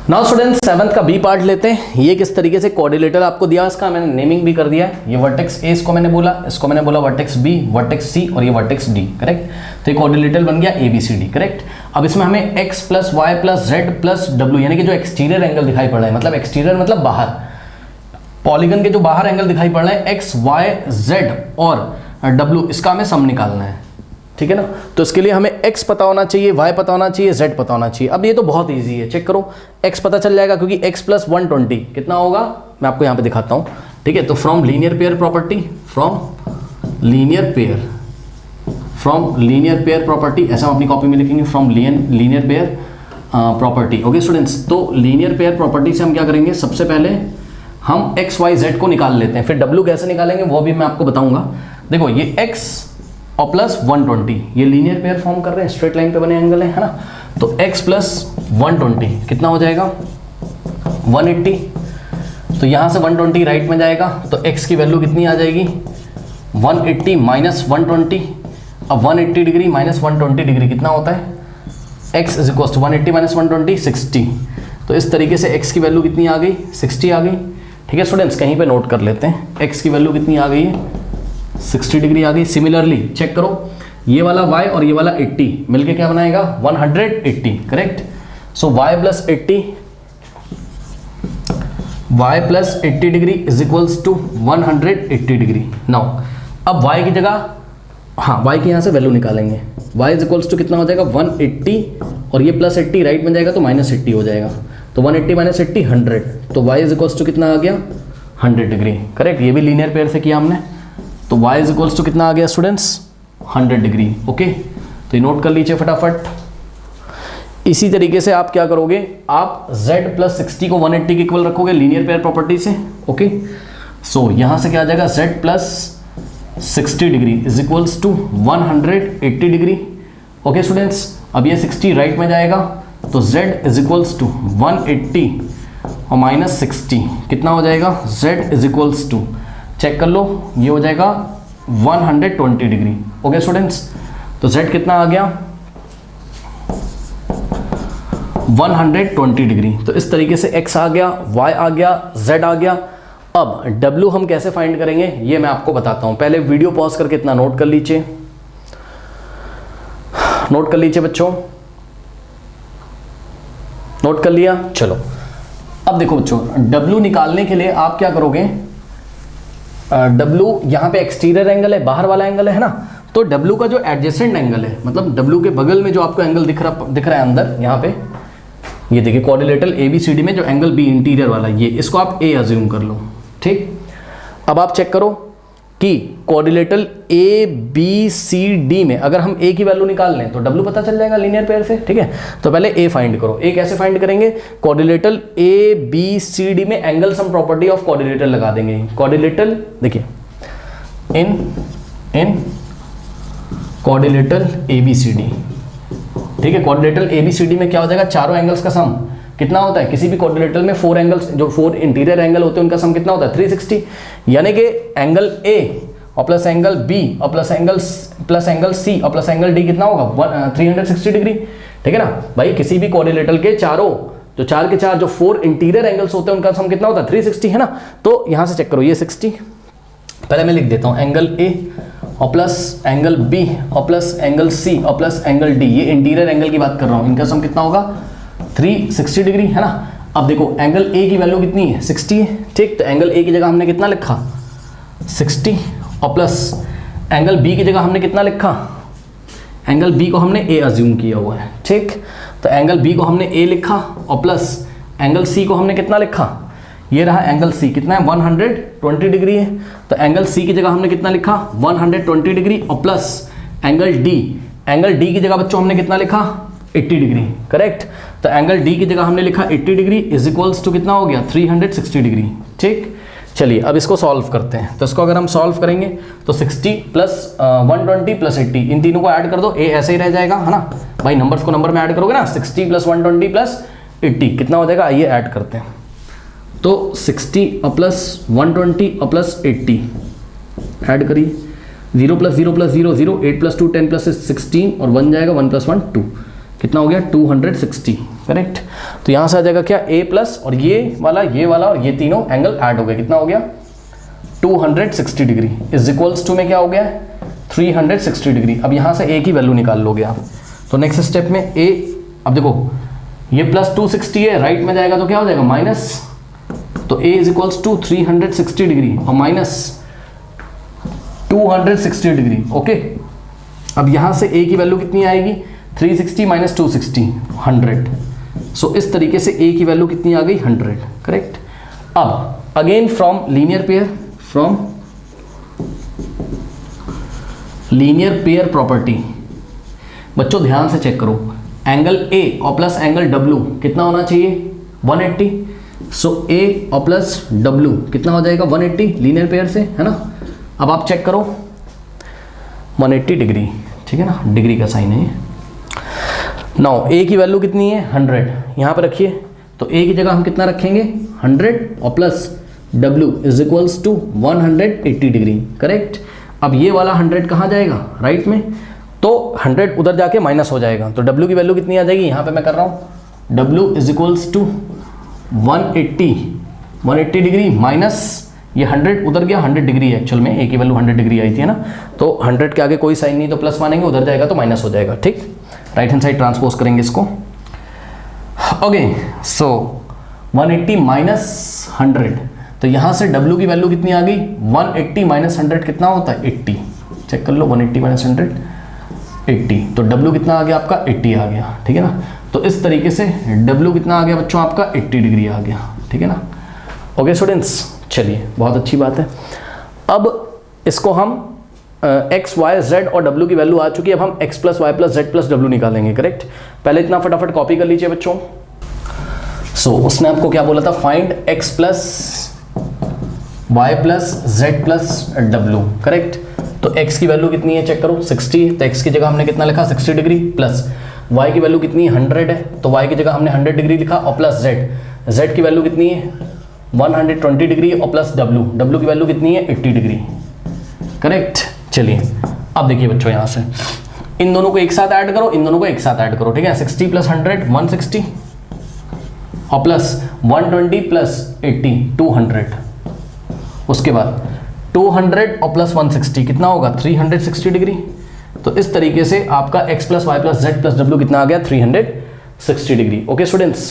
Now students 7th का B part लेते हैं। ये किस तरीके से कोऑर्डिनेटर आपको दिया, इसका मैंने नेमिंग भी कर दिया है। ये वर्टेक्स ए इसको मैंने बोला वर्टेक्स बी, वर्टेक्स सी और ये वर्टेक्स डी, करेक्ट। तो ये कोऑर्डिनेटर बन गया A B C D, correct. अब इसमें हमें x plus y plus z plus डब्ल्यू यानी कि जो एक्सटीरियर एंगल दिखाई पड़ रहा है, मतलब एक्सटीरियर मतलब बाहर, पॉलीगन के जो बाहर एंगल दिखाई पड़ रहे हैं एक्स वाई जेड और डब्ल्यू, इसका हमें सम निकालना है, ठीक है ना। तो इसके लिए हमें x पता होना चाहिए, y पता होना चाहिए, z पता होना चाहिए। अब ये तो बहुत इजी है, चेक करो। x पता चल जाएगा क्योंकि x प्लस 120 कितना होगा, मैं आपको यहाँ पे दिखाता हूँ, ठीक है। तो from linear pair property, from linear pair property, ऐसा हम अपनी कॉपी में लिखेंगे, from linear pair property. Okay students, तो लीनियर पेयर प्रॉपर्टी से हम क्या करेंगे, सबसे पहले हम x y z को निकाल लेते हैं, फिर w कैसे निकालेंगे वो भी मैं आपको बताऊंगा। देखो ये x और प्लस 120 ये लीनियर पेयर फॉर्म कर रहे हैं, स्ट्रेट लाइन पे बने एंगल है ना। तो x प्लस 120 कितना हो जाएगा 180। तो यहाँ से 120 राइट में जाएगा तो x की वैल्यू कितनी आ जाएगी 180 माइनस 120। अब 180 डिग्री माइनस 120 डिग्री कितना होता है, x is equal to 180 minus 120 60। तो इस तरीके से x की वैल्यू कितनी आ गई 60 आ गई, ठीक है स्टूडेंट्स। कहीं पे नोट कर लेते हैं, x की वैल्यू कितनी आ गई है 60 डिग्री आ गई। सिमिलरली चेक करो, ये वाला y और ये वाला 80 मिलके क्या बनाएगा 180, correct. So y plus 80 degree is equals to 180 degree. Now अब y की जगह, हाँ y की यहाँ से वैल्यू निकालेंगे, y इज इक्वल्स टू कितना हो जाएगा 180 और ये प्लस 80 राइट में जाएगा तो माइनस 80 हो जाएगा। तो 180 माइनस 80 100, तो y इज इक्वल्स टू कितना आ गया 100 डिग्री, करेक्ट। ये भी लीनियर पेयर से किया हमने। तो y इज इक्वल्स टू कितना आ गया स्टूडेंट्स 100 डिग्री, ओके। तो ये नोट कर लीजिए फटाफट। इसी तरीके से आप क्या करोगे, आप z प्लस 60 को 180 के इक्वल रखोगे लीनियर पेयर प्रॉपर्टी से, ओके। सो यहाँ से क्या आ जाएगा z plus 60 degree is equals to 180 degree, okay students. अब ये 60 राइट में जाएगा तो z इज इक्वल्स टू 180 और माइनस 60 कितना हो जाएगा, z is equals to, check कर लो, ये हो जाएगा 120 डिग्री, ओके स्टूडेंट्स। तो z कितना आ गया 120 डिग्री। तो इस तरीके से x आ गया, y आ गया, z आ गया। अब w हम कैसे फाइंड करेंगे ये मैं आपको बताता हूं। पहले वीडियो पॉज करके इतना नोट कर लीजिए, नोट कर लीजिए बच्चों, नोट कर लिया। चलो अब देखो बच्चों, w निकालने के लिए आप क्या करोगे, W यहाँ पे एक्सटीरियर एंगल है, बाहर वाला एंगल है ना। तो W का जो एडजेसेंट एंगल है, मतलब W के बगल में जो आपको एंगल दिख रहा है अंदर, यहाँ पे ये देखिए कोऑर्डिनेटर ABCD में जो एंगल B इंटीरियर वाला, ये इसको आप A अज्यूम कर लो, ठीक। अब आप चेक करो कि कोऑर्डिनेटर ABCD में अगर हम A की वैल्यू निकाल लें तो W पता चल जाएगा लीनियर पेयर से, ठीक है। तो पहले A फाइंड करो। A कैसे फाइंड करेंगे, कोऑर्डिनेटर ABCD में angle sum property of coordinator लगा देंगे। कोऑर्डिनेटर देखिए इन कोऑर्डिनेटर ABCD, ठीक है। कोऑर्डिनेटर ABCD में क्या हो जाएगा, चारों एंगल्स का सम कितना होता है, किसी भी कोऑर्डिनेटर में 4 एंगल्स, जो 4 इंटीरियर एंगल होते हैं उनका सम कितना होता है 360, यानी कि एंगल A और प्लस एंगल B और प्लस एंगल C और प्लस एंगल D कितना होगा 360 डिग्री, ठीक है ना भाई। किसी भी कोऑर्डिनेटर के चारों, जो 4 के 4 जो 4 इंटीरियर एंगल्स होते हैं उनका सम कितना होता है 360, है ना। तो यहाँ से चेक करो, ये 60, पहले मैं लिख देता हूँ एंगल A और प्लस एंगल B और प्लस एंगल C और प्लस एंगल D, ये इंटीरियर एंगल की बात कर रहा हूँ, इनका सम कितना होगा 360 डिग्री, है ना। अब देखो एंगल A की वैल्यू कितनी है 60 है, ठीक। तो एंगल A की जगह हमने कितना लिखा 60 और प्लस एंगल B की जगह हमने कितना लिखा, एंगल B को हमने A अज्यूम किया हुआ है, ठीक। तो एंगल B को हमने A लिखा और प्लस एंगल C को हमने कितना लिखा, ये रहा एंगल C कितना है 120 डिग्री है। तो एंगल C की जगह हमने कितना लिखा 120 डिग्री और प्लस एंगल D की जगह बच्चों हमने कितना लिखा 80 डिग्री, करेक्ट। तो एंगल D की जगह हमने लिखा 80 डिग्री इज इक्वल्स टू कितना हो गया 360 डिग्री, ठीक। चलिए अब इसको सॉल्व करते हैं। तो इसको अगर हम सॉल्व करेंगे तो 60 प्लस 120 प्लस 80, इन तीनों को ऐड कर दो, A ऐसे ही रह जाएगा, है ना भाई। नंबर्स को नंबर में ऐड करोगे ना, 60 प्लस 120 प्लस 80 कितना हो जाएगा, आइए ऐड करते हैं। तो 60 और प्लस 120 और प्लस 80 ऐड करिए, 0 प्लस 0 प्लस 0 0, 8 प्लस 2 10 प्लस 16 और 1 जाएगा, 1 प्लस 1 2 कितना हो गया 260, करेक्ट। तो यहाँ से आ जाएगा क्या a प्लस और ये वाला और ये तीनों एंगल ऐड हो गए, कितना हो गया 260 डिग्री इज इक्वल्स टू में क्या हो गया 360 डिग्री। अब यहाँ से a की वैल्यू निकाल लोगे आप। तो नेक्स्ट स्टेप में a, अब देखो ये प्लस 260 है, राइट में जाएगा तो क्या हो जाएगा माइनस, तो a is equals to 360 degree और माइनस 260 डिग्री, ओके। अब यहाँ से a की वैल्यू कितनी आएगी 360 माइनस 260 100। सो इस तरीके से a की वैल्यू कितनी आ गई 100, करेक्ट। अब again from linear pair property, बच्चों ध्यान से चेक करो, एंगल a और प्लस एंगल w कितना होना चाहिए 180। सो a और प्लस w कितना हो जाएगा 180 लीनियर पेयर से, है ना। अब आप चेक करो 180 डिग्री, ठीक है ना, डिग्री का साइन है ये। नाउ a की वैल्यू कितनी है 100, यहाँ पे रखिए। तो a की जगह हम कितना रखेंगे 100 और plus w is equals to 180 degree, correct. अब ये वाला 100 कहाँ जाएगा राइट में, तो 100 उधर जाके माइनस हो जाएगा, तो w की वैल्यू कितनी आ जाएगी, यहाँ पे मैं कर रहा हूँ w is equals to 180 degree minus ये 100 उधर गया 100 डिग्री एक्चुअल में a की वैल्यू 100 डिग्री आई थी, है ना। तो 100 के आगे कोई साइन नहीं, तो प्लस मानेंगे, उधर जाएगा तो माइनस हो जाएगा, ठीक। राइट हैंड साइड ट्रांसपोज करेंगे इसको, ओके। सो 180 माइनस 100, तो यहाँ से w की वैल्यू कितनी आ गई 180 माइनस 100 कितना होता है 80, चेक कर लो 180 माइनस 100 80, तो w कितना आ गया आपका 80 आ गया, ठीक है ना। तो इस तरीके से w कितना आ गया बच्चों आपका 80 डिग्री आ गया, ठीक है ना। ओके स्टूडेंट्स, चलिए बहुत अच्छी बात है। अब इसको हम x, y, z और w की वैल्यू आ चुकी है, अब हम x plus y plus z plus डब्ल्यू निकालेंगे, करेक्ट। पहले इतना फटाफट कॉपी कर लीजिए बच्चों। सो उसने आपको क्या बोला था, find x plus y plus z plus डब्ल्यू, करेक्ट। तो x की वैल्यू कितनी है चेक करो 60, तो x की जगह हमने कितना लिखा 60 डिग्री, प्लस y की वैल्यू कितनी है 100 है, तो y की जगह हमने 100 डिग्री लिखा, और प्लस z की वैल्यू कितनी है 120 डिग्री, और प्लस w की वैल्यू कितनी है 80 डिग्री, करेक्ट। चलिए अब देखिए बच्चों, यहाँ से इन दोनों को एक साथ ऐड करो, इन दोनों को एक साथ ऐड करो, ठीक है। 60 प्लस 100 160 और प्लस 120 प्लस 80 200, उसके बाद 200 और प्लस 160 कितना होगा 360 डिग्री। तो इस तरीके से आपका x plus y plus z plus डब्ल्यू कितना आ गया 360 डिग्री। Okay students,